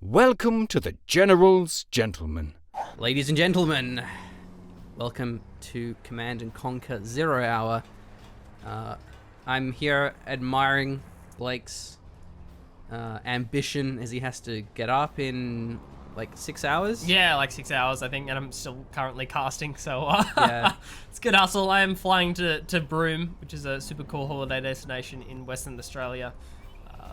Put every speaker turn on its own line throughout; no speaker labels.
Welcome to the General's Gentlemen.
Ladies and gentlemen, welcome to Command and Conquer 0 Hour. I'm here admiring Blake's ambition as he has to get up in like 6 hours.
Yeah, like 6 hours, I think, and I'm still currently casting, so
Yeah.
It's good hustle. I am flying to Broome, which is a super cool holiday destination in Western Australia.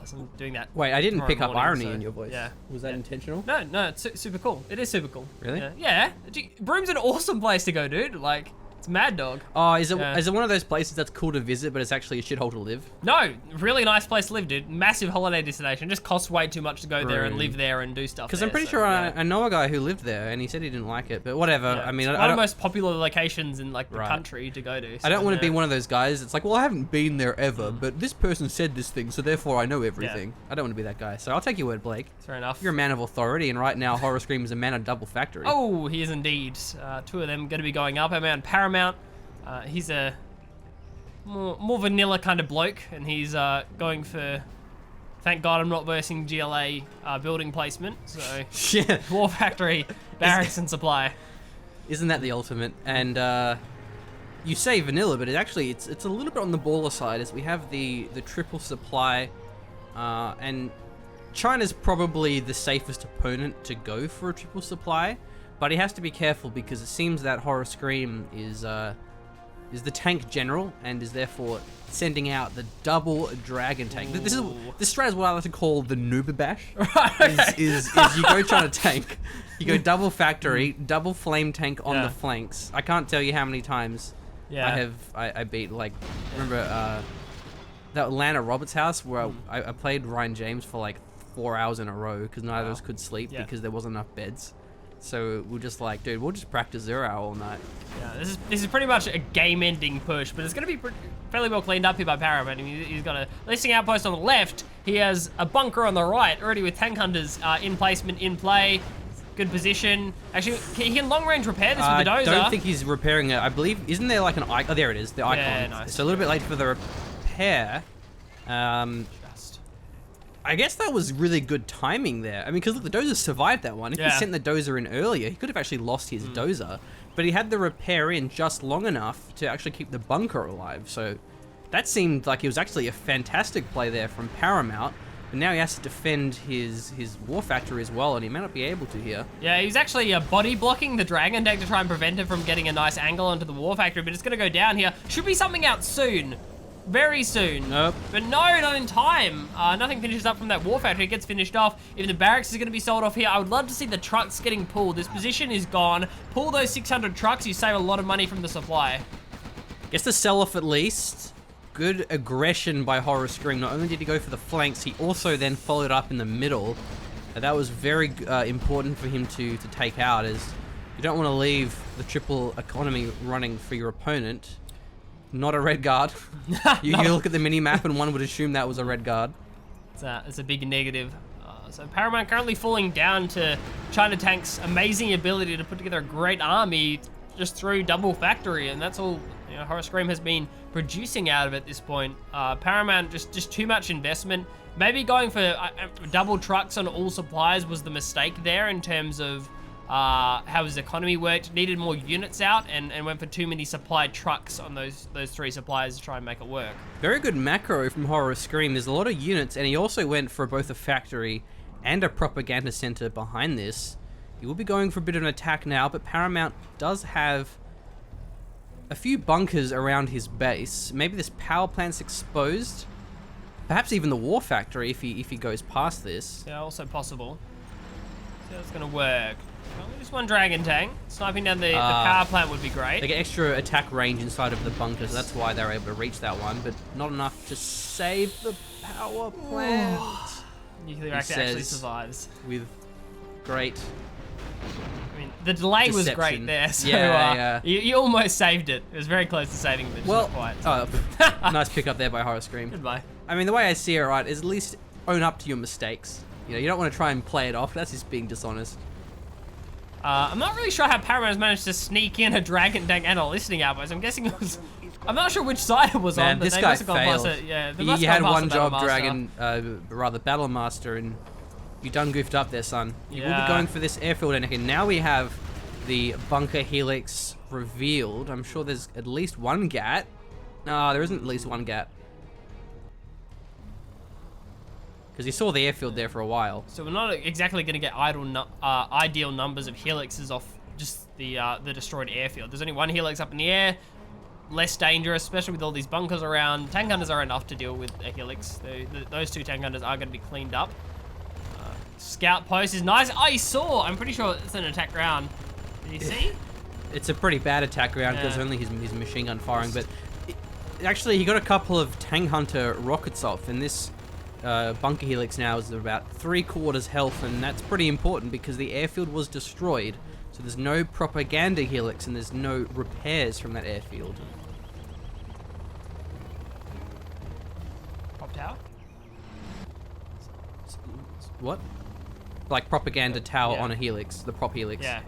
So I'm doing that.
Wait, I didn't
tomorrow
pick up
morning,
irony
so,
in your voice.
Yeah.
Was that intentional?
No, it's super cool. It is super cool.
Really?
Yeah. Broome's an awesome place to go, dude. Like, it's mad dog.
Oh, is it
Yeah.
is it one of those places that's cool to visit, but it's actually a shithole to live?
No, really nice place to live, dude. Massive holiday destination. Just costs way too much to go there and
Really?
live there and do stuff.
Because I'm
there,
pretty
so,
sure
yeah.
I know a guy who lived there, and he said he didn't like it. But whatever.
Yeah,
I mean,
it's
I
one of
don't.
the most popular locations in like the
Right.
country to go to.
I don't
so,
want to be
yeah.
one of those guys. It's like, well, I haven't been there ever, but this person said this thing, so therefore I know everything. I don't want to be that guy. So I'll take your word, Blake.
Fair enough.
You're a man of authority, and right now, Horror Scream is a man of double factory.
Oh, he is indeed. Two of them going to be going up. I'm on Paramount. He's a more vanilla kind of bloke, and he's going for. Thank God I'm not versing GLA building placement. So
Yeah.
War Factory, barracks and supply.
Isn't that the ultimate? And you say vanilla, but it's a little bit on the baller side, as we have the triple supply, and China's probably the safest opponent to go for a triple supply, but he has to be careful because it seems that Horror Scream is the tank general and is therefore sending out the double dragon tank. This strat is what I like to call the noob bash. Is you go trying to tank, you go double factory, double flame tank on the flanks. I can't tell you how many times I beat, like, remember that Atlanta Roberts house where I played Ryan James for like 4 hours in a row because neither of us could sleep because there wasn't enough beds. So we're just like, dude, we'll just practice 0 Hour all night.
Yeah, this is pretty much a game-ending push, but it's going to be fairly well cleaned up here by Paramount. I mean, he's got a listing outpost on the left. He has a bunker on the right, already with tank hunters in placement, in play. Good position. Actually, he can long-range repair this with the dozer.
I don't think he's repairing it. I believe, isn't there like an icon? Oh, there it is, the icon.
Yeah, nice.
So a little bit late for the repair. I guess that was really good timing there. I mean, because look, the dozer survived that one. If he sent the dozer in earlier, he could have actually lost his dozer. But he had the repair in just long enough to actually keep the bunker alive. So that seemed like it was actually a fantastic play there from Paramount. But now he has to defend his war factory as well, and he may not be able to here.
Yeah, he's actually body blocking the dragon tank to try and prevent it from getting a nice angle onto the war factory, but it's going to go down here. Should be something out soon. Very soon.
Nope.
But no, not in time. Nothing finishes up from that war factory. It gets finished off. If the barracks is going to be sold off here, I would love to see the trucks getting pulled. This position is gone. Pull those 600 trucks. You save a lot of money from the supply.
Gets the sell off at least. Good aggression by Horror Scream. Not only did he go for the flanks, he also then followed up in the middle. That was very important for him to take out, as you don't want to leave the triple economy running for your opponent. Not a red guard. You look at the mini-map and one would assume that was a red guard.
It's a big negative. So Paramount currently falling down to China Tank's amazing ability to put together a great army just through double factory, and that's all Horror Scream has been producing out of it at this point. Paramount just too much investment. Maybe going for double trucks on all supplies was the mistake there in terms of how his economy worked. Needed more units out and went for too many supply trucks on those three supplies to try and make it work.
Very good macro from Horror Scream. There's a lot of units, and he also went for both a factory and a propaganda center behind this. He will be going for a bit of an attack now, but Paramount does have a few bunkers around his base. Maybe this power plant's exposed. Perhaps even the war factory if he goes past this.
Yeah, also possible. So that's gonna work. Only just one dragon tank. Sniping down the power plant would be great.
They get extra attack range inside of the bunkers. That's why they're able to reach that one, but not enough to save the power plant.
Nuclear reactor actually survives.
With great...
I mean, the delay was
deception.
great there, so
Yeah.
You almost saved it. It was very close to saving it, but just not quite.
Nice pick up there by Horror Scream.
Goodbye.
I mean, the way I see it, right, is at least own up to your mistakes. You don't want to try and play it off. That's just being dishonest.
I'm not really sure how Paramount has managed to sneak in a dragon tank and a listening outpost. I'm guessing it was... I'm not sure which side it was on, but
this
they
guy
must have gone
failed.
past it. Yeah, they
He
must have
had
gone past
one
the
job,
Battle Master.
Battle Master, and You done goofed up there, son. You will
Yeah.
be going for this airfield, Anakin. Now we have the bunker helix revealed. I'm sure there's at least one GAT. No, there isn't at least one GAT. Because you saw the airfield there for a while.
So we're not exactly going to get ideal numbers of helixes off just the destroyed airfield. There's only one helix up in the air. Less dangerous, especially with all these bunkers around. Tank hunters are enough to deal with a helix. Those 2 tank hunters are going to be cleaned up. Scout post is nice. Oh, he saw. I'm pretty sure it's an attack round. Did you see?
It's a pretty bad attack round because only his machine gun firing. But actually, he got a couple of tank hunter rockets off, and this bunker helix now is about 3/4 health, and that's pretty important because the airfield was destroyed. So there's no propaganda helix, and there's no repairs from that airfield.
Prop tower?
What? Like propaganda tower
Yeah.
on a helix, the prop helix.
Yeah.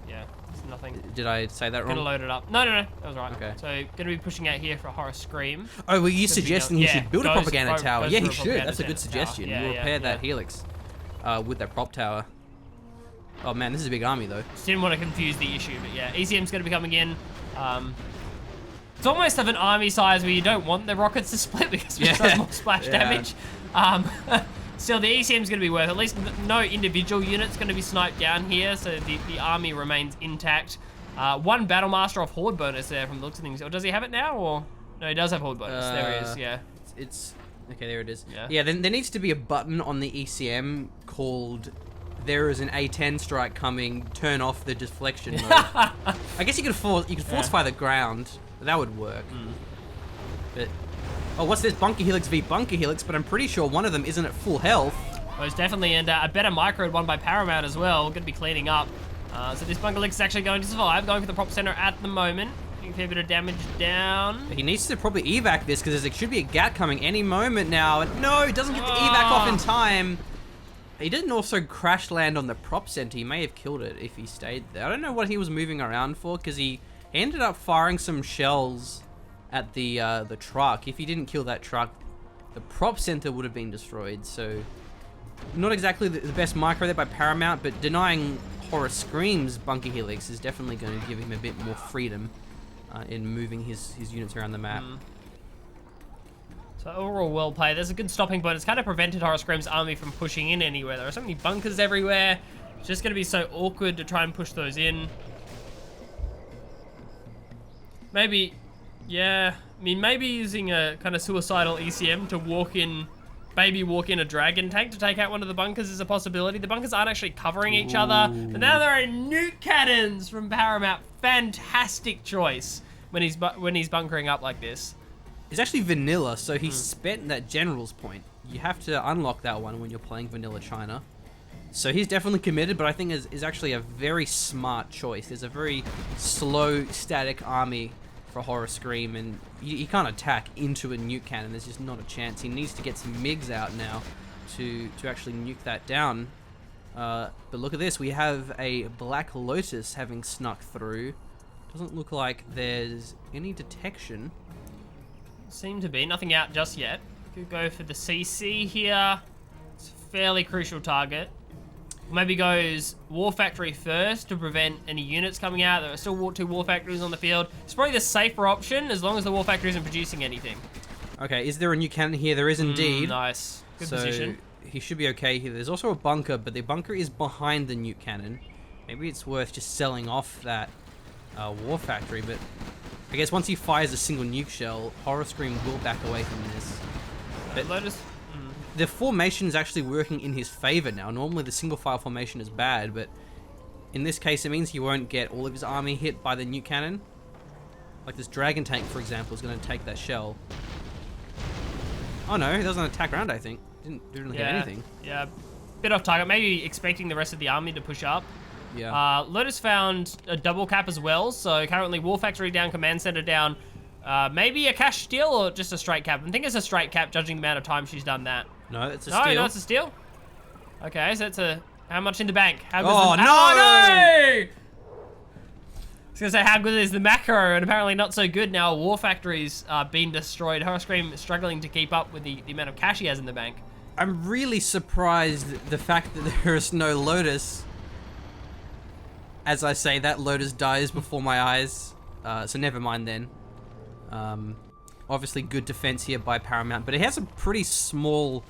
It's nothing.
Did I say that wrong?
Gonna load it up. No, that was right.
Okay.
So gonna be pushing out here for a horror scream.
Oh, were you suggesting he should build a
goes
propaganda
for-
tower?
goes
Yeah,
for
he
a
should.
propaganda
That's a good
tower.
suggestion.
Yeah,
We'll repair that
yeah.
helix with that prop tower. Oh man, this is a big army though.
Just didn't want to confuse the issue, but yeah, ECM's going to be coming in. It's almost of an army size where you don't want the rockets to split because it does more splash damage. Still, the ECM's going to be worth at least no individual unit's going to be sniped down here, so the army remains intact. 1 battle master off horde bonus there from the looks of things. Or does he have it now? Or no, he does have horde bonus. There he is. Yeah.
It's okay. There it is.
Yeah.
Then there needs to be a button on the ECM called "There is an A10 strike coming. Turn off the deflection mode." I guess you could force fire the ground. That would work. But oh, what's this? Bunker helix v bunker helix. But I'm pretty sure one of them isn't at full health.
Most definitely, and a better microed one by Paramount as well. Going to be cleaning up. So this bunker helix is actually going to survive. Going for the prop center at the moment. Getting a fair bit of damage down.
He needs to probably evac this because there should be a GAT coming any moment now. No, he doesn't get the evac off in time. He didn't also crash land on the prop center. He may have killed it if he stayed there. I don't know what he was moving around for because he ended up firing some shells at the truck. If he didn't kill that truck, the prop center would have been destroyed. So not exactly the best micro there by Paramount, but denying Horror Scream's bunker helix is definitely going to give him a bit more freedom in moving his units around the map.
So overall well played. There's a good stopping point. It's kind of prevented Horror Scream's army from pushing in anywhere. There are so many bunkers everywhere. It's just going to be so awkward to try and push those in. Maybe, yeah. I mean, maybe using a kind of suicidal ECM to walk in a dragon tank to take out one of the bunkers is a possibility. The bunkers aren't actually covering each other. But now there are nuke cannons from Paramount. Fantastic choice when he's bunkering up like this.
It's actually vanilla, so he spent that general's point. You have to unlock that one when you're playing vanilla China. So he's definitely committed, but I think is actually a very smart choice. There's a very slow, static army for Horror Scream, and you can't attack into a nuke cannon. There's just not a chance. He needs to get some MiGs out now to actually nuke that down. But look at this. We have a Black Lotus having snuck through. Doesn't look like there's any detection.
Seem to be. Nothing out just yet. Could go for the CC here. It's a fairly crucial target. Maybe goes War Factory first to prevent any units coming out. There are still 2 War Factories on the field. It's probably the safer option as long as the War Factory isn't producing anything.
Okay, is there a new cannon here? There is indeed.
Nice. Good
so
position.
He should be okay here. There's also a bunker, but the bunker is behind the nuke cannon. Maybe it's worth just selling off that War Factory, but I guess once he fires a single nuke shell, Horror Scream will back away from this. But
Lotus.
the formation is actually working in his favor now. Normally the single file formation is bad, but in this case it means he won't get all of his army hit by the nuke cannon. Like this dragon tank, for example, is going to take that shell. Oh no, that was an attack round, I think. Didn't really hit anything.
Yeah, bit off target. Maybe expecting the rest of the army to push up.
Yeah.
Lotus found a double cap as well, so currently War Factory down, Command Center down. Maybe a cash steal or just a straight cap? I think it's a straight cap, judging the amount of time she's done that.
No, it's a steal.
No, it's a steal. Okay, so it's a... How much in the bank? How
Oh, no!
no! I was going to say, how good is the macro? And apparently not so good now. War Factory's been destroyed. Horror Scream struggling to keep up with the amount of cash he has in the bank.
I'm really surprised the fact that there is no Lotus. As I say, that Lotus dies before my eyes. So never mind then. Obviously good defense here by Paramount, but he has a pretty small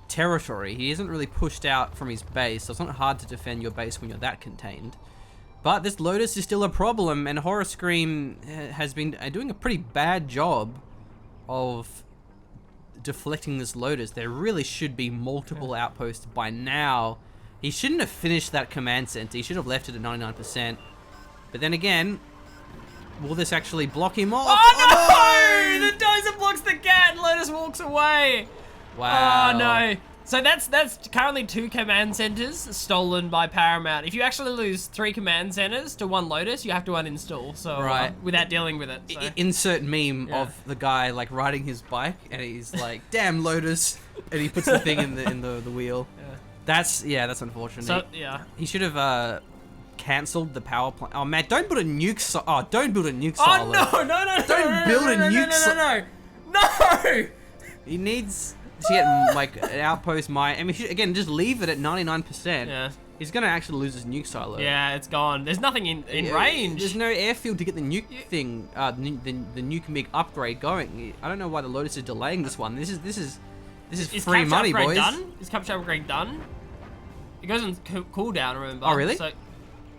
territory. He isn't really pushed out from his base, so it's not hard to defend your base when you're that contained. But this Lotus is still a problem, and Horror Scream has been doing a pretty bad job of deflecting this Lotus. There really should be multiple outposts by now. He shouldn't have finished that command center. He should have left it at 99%. But then again, will this actually block him off?
Oh no! The dozer blocks the cat and Lotus walks away.
Wow.
Oh no. So that's currently 2 command centers stolen by Paramount. If you actually lose 3 command centers to 1 Lotus, you have to uninstall. So
Right.
without dealing with it. So.
Insert meme
Yeah.
of the guy like riding his bike, and he's like, "Damn Lotus," and he puts the thing in the wheel.
Yeah.
That's unfortunate.
So yeah.
He should have cancelled the power plant. Oh man, don't build a nuke. Don't build a nuke
Oh
silo.
no!
Don't build a nuke.
No!
He needs to get like an outpost. I mean, again, just leave it at 99%.
Yeah.
He's gonna actually lose his nuke silo.
Yeah, it's gone. There's nothing in range.
There's no airfield to get the nuke thing, the nuke MiG upgrade going. I don't know why the Lotus is delaying this one. This is free
capture
money,
upgrade
boys.
Done? Is capture upgrade done? It goes on cooldown, remember?
Oh, really?
So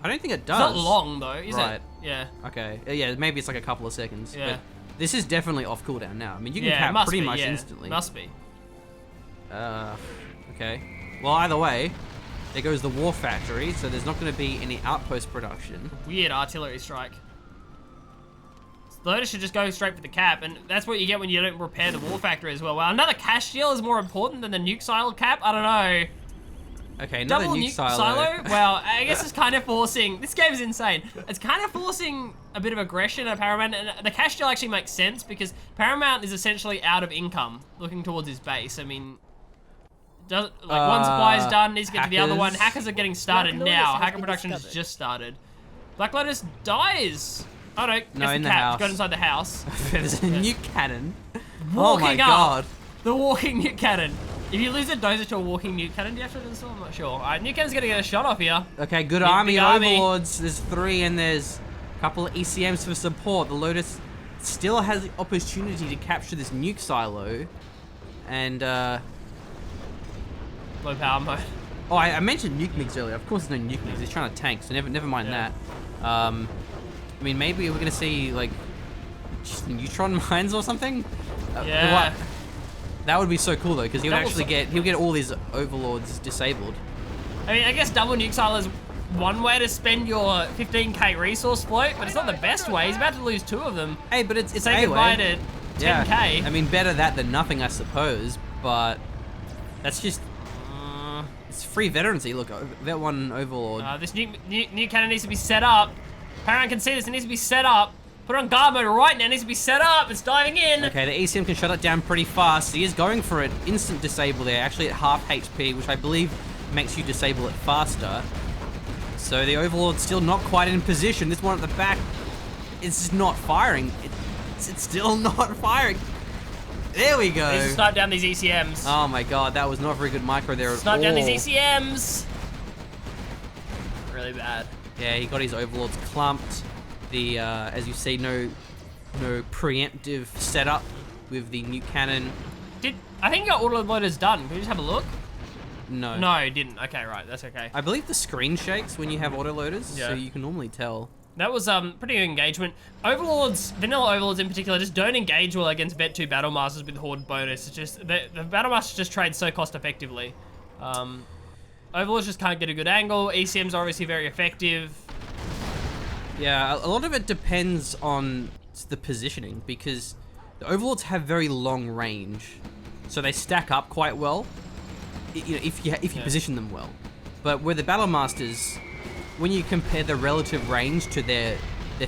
I don't think it
it's
does.
not long though, is
Right.
it? Yeah.
Okay. Yeah, maybe it's like a couple of seconds.
Yeah.
But this is definitely off cooldown now. I mean, you can
Yeah, it
cap
must
pretty
be,
much
yeah.
instantly.
Must be.
Okay. Well, either way, there goes the war factory, so there's not going to be any outpost production.
Weird artillery strike. Lotus should just go straight for the cap, and that's what you get when you don't repair the war factory as well. Well, another cash deal is more important than the nuke silo cap? I don't know.
Okay, another
Double
nuke silo.
Well, I guess it's kind of forcing... This game is insane. It's kind of forcing a bit of aggression at Paramount, and the cash deal actually makes sense because Paramount is essentially out of income, looking towards his base. I mean... one supply is done, needs to get to the other one. Hackers are getting started now. Hacker production has just started. Black Lotus dies. Oh no,
No, in the
cat.
house.
Got inside the house.
There's a nuke cannon. Oh
Walking
my
up.
god.
The walking nuke cannon. If you lose a dozer to a walking nuke cannon, do you have to install? I'm not sure. Alright, nuke cannon's gonna get a shot off here.
Okay, good
Big
army
army.
overlords. There's 3 and there's a couple of ECMs for support. The Lotus still has the opportunity to capture this nuke silo. And,
Low power mode.
oh, I mentioned nuke MiGs earlier. Of course there's no nuke MiGs. He's trying to tank, so never mind
Yeah.
that. I mean, maybe we're gonna see, like, just neutron mines or something?
Yeah.
That would be so cool, though, because he would
Double
actually he'll get all these overlords disabled.
I mean, I guess double nuke silo is one way to spend your 15k resource float, but it's not the best way. He's about to lose 2 of them.
Hey, but it's
Say goodbye to 10k.
Yeah. I mean, better that than nothing, I suppose. But that's just it's free veterancy. Look, Vet 1 Overlord.
This nuke cannon needs to be set up. Paramount can see this. It needs to be set up. Put it on guard mode right now. It needs to be set up. It's diving in.
Okay, the ECM can shut it down pretty fast. He is going for it. Instant disable there. Actually at half HP, which I believe makes you disable it faster. So the Overlord's still not quite in position. This one at the back is just not firing. It's still not firing. There we go.
Needs to snipe down these ECMs.
Oh my god, that was not very good micro there at all.
Snipe down these ECMs. Really bad.
Yeah, he got his Overlords clumped. The, as you see, no preemptive setup with the nuke cannon.
I think your autoloader's done. Can we just have a look?
No.
No, it didn't. Okay, right. That's okay.
I believe the screen shakes when you have autoloaders,
Yeah.
so you can normally tell.
That was pretty good engagement. Overlords, vanilla overlords in particular, just don't engage well against Vet 2 Battle Masters with Horde bonus. It's just the Battle Masters just trade so cost effectively. Overlords just can't get a good angle. ECMs are obviously very effective.
Yeah, a lot of it depends on the positioning because the Overlords have very long range, so they stack up quite well. You know, if you position them well. But where the Battle Masters, when you compare the relative range to their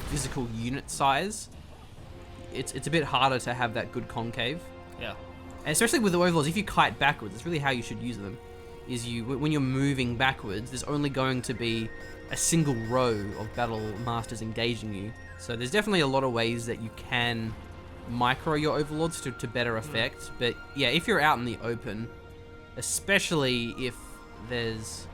physical unit size, it's a bit harder to have that good concave.
Yeah.
And especially with the Overlords, if you kite backwards, it's really how you should use them. Is when you're moving backwards, there's only going to be a single row of Battle Masters engaging you. So there's definitely a lot of ways that you can micro your overlords to better effect. But yeah, if you're out in the open, especially if there's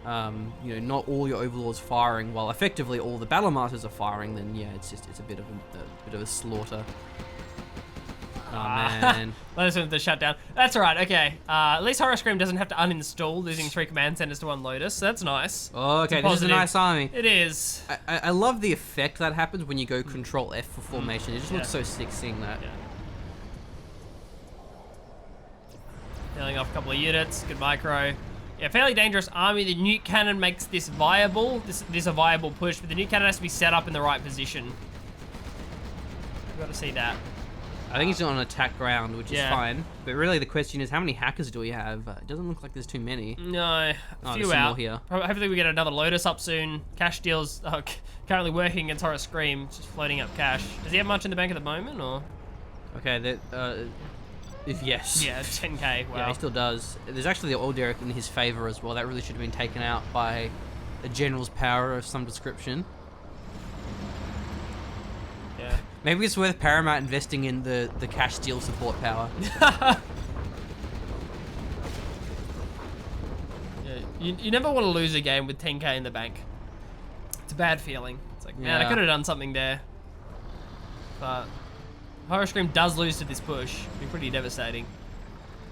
not all your overlords firing while effectively all the battle masters are firing, then yeah, it's a bit of a slaughter. Oh man.
Lotus went with the shutdown. That's alright, okay. At least Horror Scream doesn't have to uninstall, losing 3 command centers to 1 Lotus, so that's nice.
Oh, okay, this is a nice army.
It is.
I love the effect that happens when you go Control F for formation. It just looks so sick seeing that.
Yeah. Healing off a couple of units, good micro. Yeah, fairly dangerous army. The nuke cannon makes this viable. This a viable push, but the nuke cannon has to be set up in the right position. You've got to see that.
I think he's on attack ground, which is fine. But really, the question is, how many hackers do we have? It doesn't look like there's too many.
No, a few out. Here. Hopefully, we get another Lotus up soon. Cash deals currently working against Horror Scream, just floating up cash. Does he have much in the bank at the moment, or?
Okay, yes.
Yeah, 10k. Wow.
Yeah, he still does. There's actually the oil derrick in his favor as well. That really should have been taken out by a general's power of some description.
Yeah.
Maybe it's worth Paramount investing in the cash steal support power.
Yeah, you never want to lose a game with 10k in the bank. It's a bad feeling. It's like, man, I could have done something there. But Horror Scream does lose to this push. It'd be pretty devastating.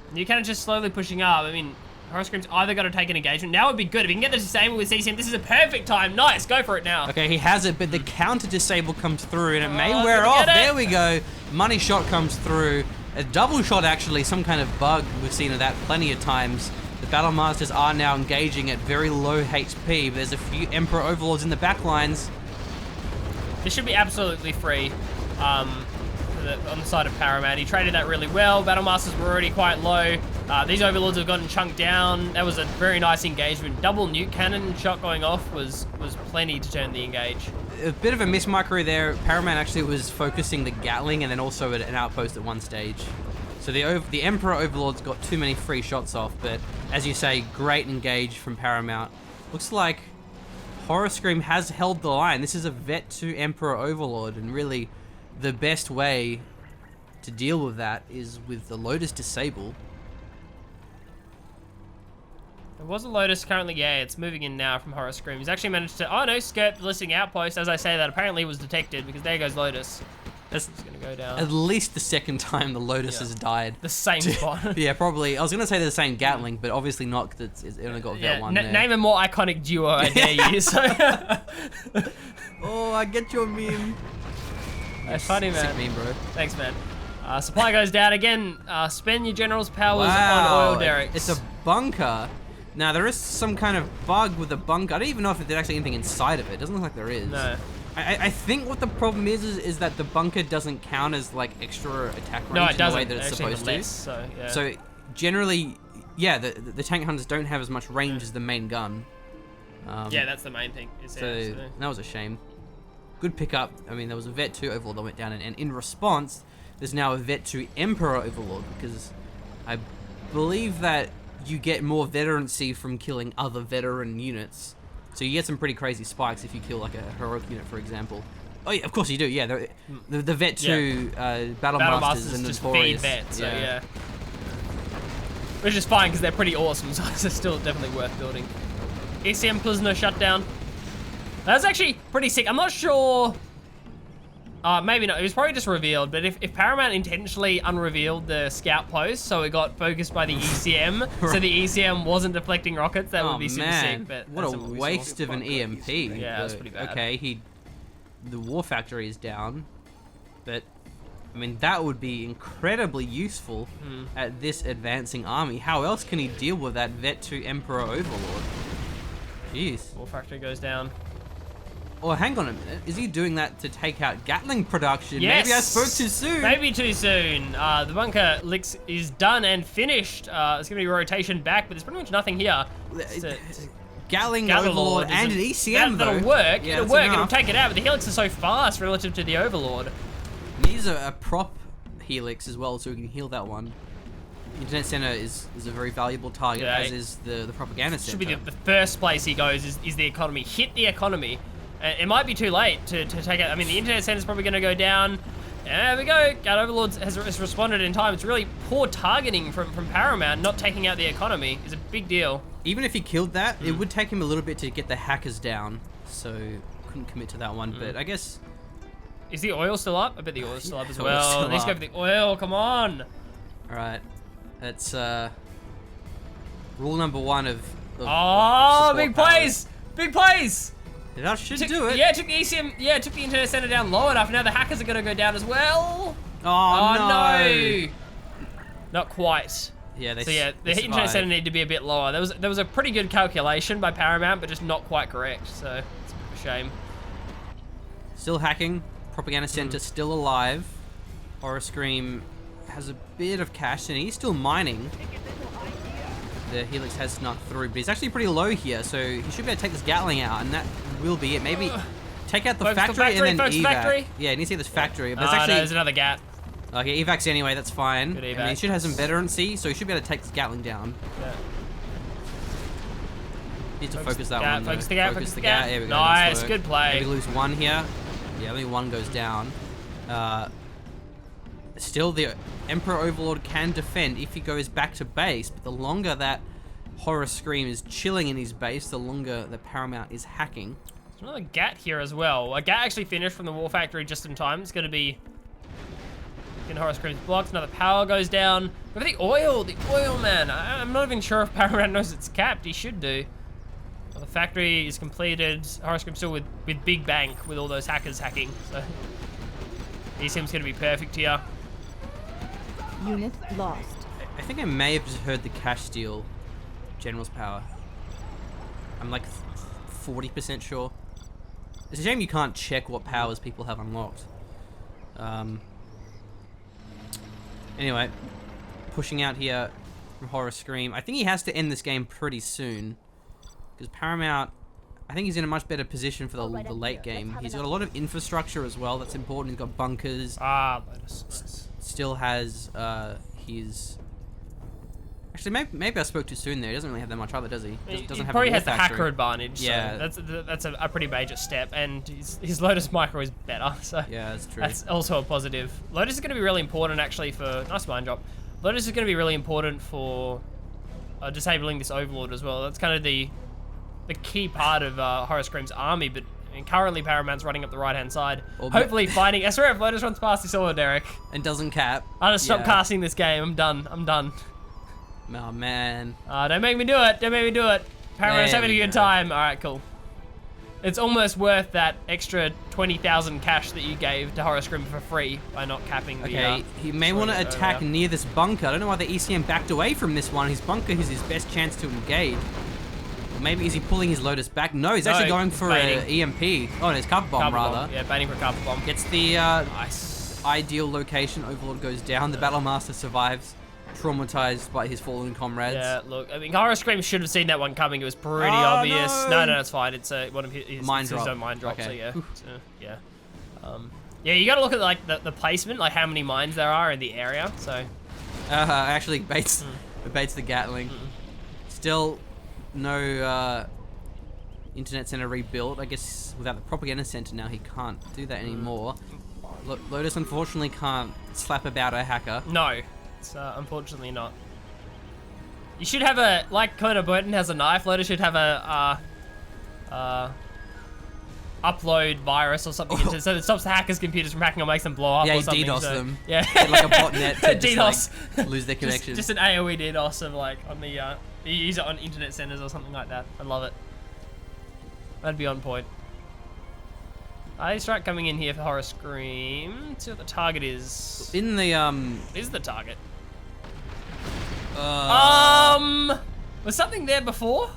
And you kind of just slowly pushing up. I mean, Horror Scream's either got to take an engagement. Now would be good. If you can get the disable with CCM, this is a perfect time. Nice, go for it now.
Okay, he has it, but the counter disable comes through and it may wear off. There we go. Money shot comes through. A double shot, actually, some kind of bug. We've seen of that plenty of times. The Battle Masters are now engaging at very low HP, but there's a few Emperor Overlords in the back lines.
This should be absolutely free. On the side of Paramount. He traded that really well. Battle Masters were already quite low. These Overlords have gotten chunked down. That was a very nice engagement. Double nuke cannon shot going off was plenty to turn the engage.
A bit of a miss micro there. Paramount actually was focusing the Gatling and then also an outpost at one stage. So the Emperor Overlords got too many free shots off, but as you say, great engage from Paramount. Looks like Horror Scream has held the line. This is a Vet 2 Emperor Overlord, and really the best way to deal with that is with the Lotus disable.
There was a Lotus currently, yeah, it's moving in now from Horror Scream. He's actually managed to, oh no, skirt the listing outpost. As I say that, apparently was detected, because there goes Lotus. That's going to go down.
At least the second time the Lotus has died.
The same spot.
Yeah, probably. I was going to say they're the same Gatling, but obviously not, because it only got Vet 1 there.
Name a more iconic duo, I dare you. So.
Oh, I get your meme.
That's funny, man.
Sick meme, bro.
Thanks, man. Supply goes down again. Spend your general's powers on oil derricks.
It's a bunker. Now, there is some kind of bug with the bunker. I don't even know if there's actually anything inside of it. It doesn't look like there is.
No.
I think what the problem is that the bunker doesn't count as like extra attack range in the way that it's supposed to. So generally, yeah, the tank hunters don't have as much range as the main gun.
Yeah, that's the main thing.
So that was a shame. Good pickup. I mean, there was a Vet 2 Overlord that went down, and in response, there's now a Vet 2 Emperor Overlord, because I believe that you get more veterancy from killing other veteran units. So you get some pretty crazy spikes if you kill like a heroic unit, for example. Oh yeah, of course you do. Yeah, the Vet 2 Battle Masters are notorious.
Just feed vets, so yeah. Which is fine because they're pretty awesome, so it's still definitely worth building. ECM prisoner shutdown. That's actually pretty sick. I'm not sure. Maybe not. It was probably just revealed, but if Paramount intentionally unrevealed the scout post, so it got focused by the ECM, so the ECM wasn't deflecting rockets, that would be super sick. But
what a waste of an EMP.
Yeah, that's pretty bad.
Okay, the war factory is down, but I mean that would be incredibly useful at this advancing army. How else can he deal with that Vet 2 Emperor Overlord? Jeez.
War factory goes down.
Oh, hang on a minute. Is he doing that to take out Gatling production?
Yes.
Maybe I spoke too soon.
Maybe too soon. The bunker licks is done and finished. It's going to be rotation back, but there's pretty much nothing here.
Gatling Overlord and an ECM, though.
That'll work. Yeah, it'll work. It'll take it out, but the Helix is so fast relative to the Overlord.
These are a prop Helix as well, so we can heal that one. Internet Center is a very valuable target, as is the propaganda center.
Should be the first place he goes is the economy. Hit the economy. It might be too late to take out. I mean, the internet center is probably going to go down. There we go. Gat Overlord has responded in time. It's really poor targeting from Paramount. Not taking out the economy is a big deal.
Even if he killed that, it would take him a little bit to get the hackers down. So couldn't commit to that one. But I guess...
Is the oil still up? I bet the oil's still up as
the oil's
well.
still
Let's go
up.
for the oil. Come on.
All right. That's rule number 1 of
Oh,
support
big
power.
plays! Big plays!
That should do it.
Yeah, took the ECM. Yeah, took the internet center down low enough. Now the hackers are gonna go down as well.
Oh,
no. Not quite.
Yeah, they
So yeah, the
they
internet center
survived.
needed to be a bit lower. There was a pretty good calculation by Paramount, but just not quite correct. So it's a bit of a shame.
Still hacking. Propaganda Center still alive. Horror Scream has a bit of cash and he's still mining. The Helix has snuck through, but he's actually pretty low here, so he should be able to take this Gatling out, and that will be it. Maybe take out the
Focus the
factory, and then
focus the
evac.
factory.
Yeah, he needs to see this factory. But
Oh,
it's
no,
actually
there's another gat.
okay. Evacs anyway. That's fine.
Good
And
evac.
he should have some veterancy, so he should be able to take this Gatling down.
Yeah.
Needs to
Focus
focus
the
that
gat,
one.
focus
though.
the gat,
Focus
focus
the
the
gat.
gat.
There we go.
Nice,
work.
good play.
Maybe lose one here. Yeah, only one goes down. Still, the Emperor Overlord can defend if he goes back to base, but the longer that Horror Scream is chilling in his base, the longer the Paramount is hacking.
There's another gat here as well. A gat actually finished from the War Factory just in time. It's going to be... Getting Horror Scream's blocked. Another power goes down. But the oil, man. I'm not even sure if Paramount knows it's capped. He should do. Well, the factory is completed. Horror Scream still with Big Bank with all those hackers hacking. So eSIM's going to be perfect here.
Unit lost.
I think I may have just heard the cash steal General's power. I'm like 40% sure. It's a shame you can't check what powers people have unlocked. Anyway, pushing out here from Horror Scream. I think he has to end this game pretty soon. Because Paramount, I think he's in a much better position for the late game. He's got a lot of infrastructure as well. That's important. He's got bunkers.
Ah, Lotus. Nice.
Still has his... Actually, maybe I spoke too soon there. He doesn't really have that much either, does he? Doesn't
He
have
probably
a
has the
war factory.
hacker advantage.
Yeah.
So that's a pretty major step. And his Lotus Micro is better. So
Yeah, that's true.
that's also a positive. Lotus is going to be really important actually for... Nice mine drop. Lotus is going to be really important for disabling this Overlord as well. That's kind of the key part of Horror Scream's army, but I mean, currently Paramount's running up the right-hand side. Hopefully finding... I swear if Lotus runs past this over, Derek.
And doesn't cap.
I'll just stop
Yeah.
casting this game. I'm done.
Oh, man.
Don't make me do it. Don't make me do it. Paramount's
There
having a
we
good
go.
time. All right, cool. It's almost worth that extra 20,000 cash that you gave to Horror Scream for free by not capping the...
Okay, he may want to attack near this bunker. I don't know why the ECM backed away from this one. His bunker is his best chance to engage. Or maybe is he pulling his Lotus back? No, he's actually going for an EMP. Oh, and his carpet bomb, rather.
Yeah, baiting for a carpet bomb.
Gets the
Nice.
ideal location. Overlord goes down. The Battlemaster survives. Traumatized by his fallen comrades.
Yeah, look, I mean, Horror Scream should have seen that one coming. It was pretty
Oh,
obvious.
no.
No, it's fine. It's one of his
Mine
it's his
drop.
own mine drop.
Okay.
So yeah, yeah. Yeah, you got to look at like the placement, like how many mines there are in the area. So
Actually baits the Gatling. Still no internet center rebuilt. I guess without the propaganda center now he can't do that anymore. Lotus unfortunately can't slap about a hacker.
no, it's unfortunately not. You should have a, like Connor Burton has a knife, Lotus should have a upload virus or something into, so that stops the hackers' computers from hacking or makes them blow up
Yeah,
or
he
something.
DDoS
so,
them.
Yeah.
Get like a botnet to
DDoS.
just like lose their connection.
Just an AoE DDoS of like on the, you use it on internet centers or something like that. I love it. That'd be on point. I start coming in here for Horror Scream. See what the target is.
In the
Is the target?
uh,
Was something there before?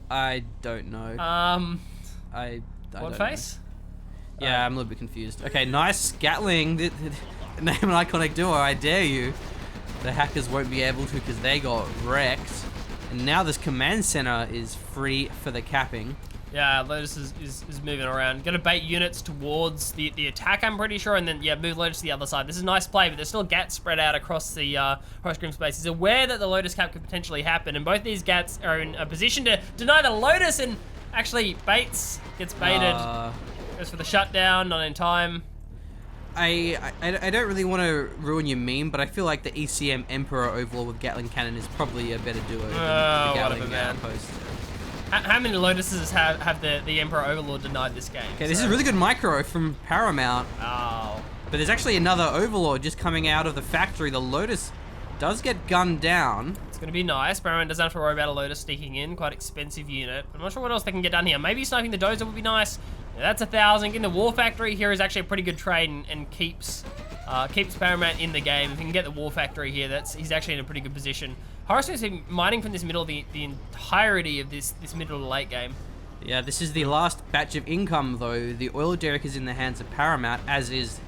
I don't know. I
What
don't
face?
know. Yeah, I'm a little bit confused. Okay, nice Gatling. Name an iconic duo. I dare you. The hackers won't be able to because they got wrecked. And now this command center is free for the capping.
Yeah, Lotus is moving around. Gonna bait units towards the attack, I'm pretty sure, and then, yeah, move Lotus to the other side. This is a nice play, but there's still gats spread out across the Horror Scream space. He's aware that the Lotus cap could potentially happen, and both these gats are in a position to deny the Lotus, and actually gets baited. Goes for the shutdown, not in time.
I don't really want to ruin your meme, but I feel like the ECM Emperor Overlord with Gatling Cannon is probably a better duo than the Gatling
whatever, man.
Outpost.
How many Lotuses have the Emperor Overlord denied this game?
Okay, this is really good micro from Paramount.
Oh.
But there's actually another Overlord just coming out of the factory. The Lotus does get gunned down.
It's going to be nice. Paramount doesn't have to worry about a Lotus sneaking in. Quite expensive unit. I'm not sure what else they can get done here. Maybe sniping the Dozer would be nice. Yeah, that's 1,000. Getting the War Factory here is actually a pretty good trade and keeps Paramount in the game. If he can get the War Factory here, he's actually in a pretty good position. Horoscope's been mining from this middle the entirety of this middle to late game.
Yeah, this is the last batch of income, though. The oil derrick is in the hands of Paramount, as is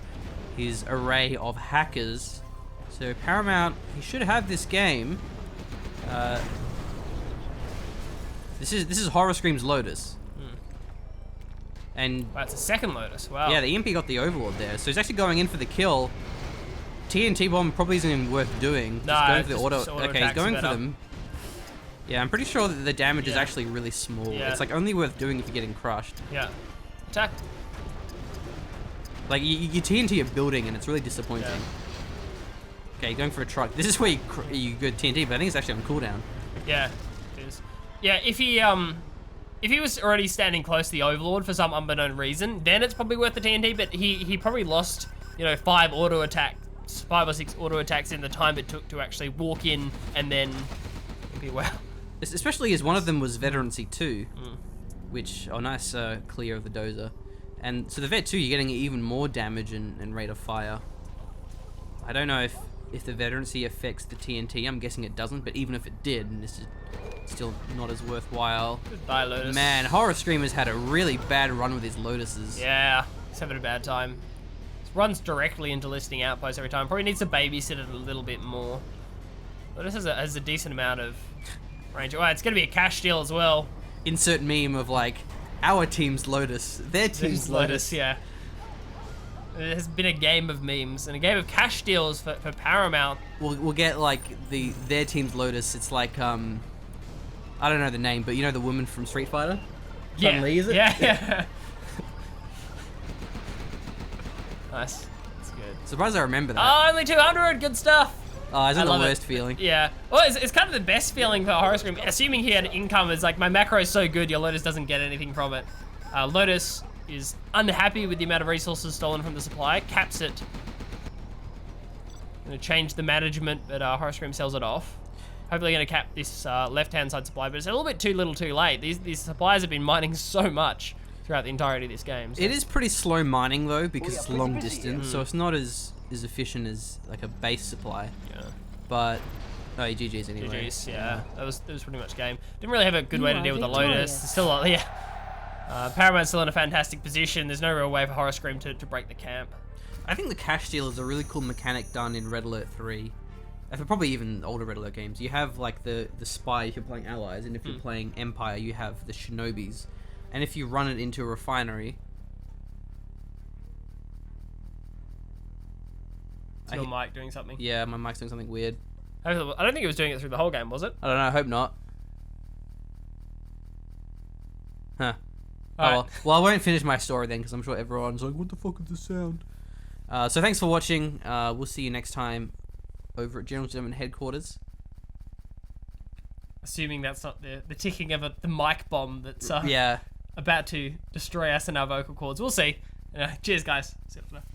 his array of hackers. So Paramount, he should have this game. This is Horror Scream's Lotus. And
Wow, it's a second Lotus. Wow.
yeah, the EMP got the Overlord there, so he's actually going in for the kill. TNT bomb probably isn't even worth doing.
Nah,
Going for the
just
auto.
auto
Okay, he's
attacks
going
are
for
better.
them. Yeah, I'm pretty sure that the damage is
Yeah.
actually really small.
Yeah.
It's like only worth doing if you're getting crushed.
Yeah. Attack.
Like you TNT a building and it's really disappointing.
Yeah.
Okay, going for a truck. This is where you go TNT, but I think it's actually on cooldown.
Yeah. It is. Yeah. If he was already standing close to the Overlord for some unbeknown reason, then it's probably worth the TNT. But he probably lost 5 or 6 auto attacks in the time it took to actually walk in and then be well.
Especially as one of them was Veterancy 2, which, nice clear of the Dozer. And so the Vet 2, you're getting even more damage and rate of fire. I don't know if the Veterancy affects the TNT, I'm guessing it doesn't, but even if it did, this is still not as worthwhile.
Goodbye, Lotus.
Man, Horror Scream has had a really bad run with his Lotuses.
Yeah, he's having a bad time. Runs directly into listing outposts every time. Probably needs to babysit it a little bit more. Lotus has a decent amount of range. Oh, it's going to be a cash steal as well.
Insert meme of like, our team's Lotus, their team's Lotus.
Yeah. It has been a game of memes and a game of cash steals for Paramount.
We'll get like their team's Lotus. It's like I don't know the name, but you know the woman from Street Fighter?
Yeah.
Chun-Li, is it?
Yeah. Nice. That's good.
Surprised I remember that.
Oh, only 200. Good stuff.
Oh, isn't
I
the
love it.
worst feeling?
Yeah. Well, it's kind of the best feeling for Horror Scream. Assuming he had income, is like, my macro is so good, your Lotus doesn't get anything from it. Lotus is unhappy with the amount of resources stolen from the supply, caps it. Gonna change the management, but Horror Scream sells it off. Hopefully gonna cap this left-hand side supply, but it's a little bit too little too late. These suppliers have been mining so much throughout the entirety of this game. So.
It is pretty slow mining though, because it's long distance, so it's not as efficient as like a base supply.
Yeah.
But GG's anyway.
GG's, yeah. That was pretty much game. Didn't really have a good
You
way to
are
deal with the
victorious.
Lotus. Still, yeah. Paramount's still in a fantastic position. There's no real way for Horror Scream to break the camp.
I think the cash steal is a really cool mechanic done in Red Alert 3. For probably even older Red Alert games. You have like the spy if you're playing allies, and if you're playing Empire, you have the shinobis. And if you run it into a refinery,
Is your mic doing something?
yeah, my mic's doing something weird.
I don't think it was doing it through the whole game, was it?
I don't know, I hope not. Huh.
Alright.
Well, I won't finish my story then, because I'm sure everyone's like, what the fuck is this sound? So thanks for watching. We'll see you next time over at General German headquarters.
Assuming that's not the ticking of the mic bomb that's
Yeah.
about to destroy us and our vocal cords. We'll see. Cheers, guys. See you later.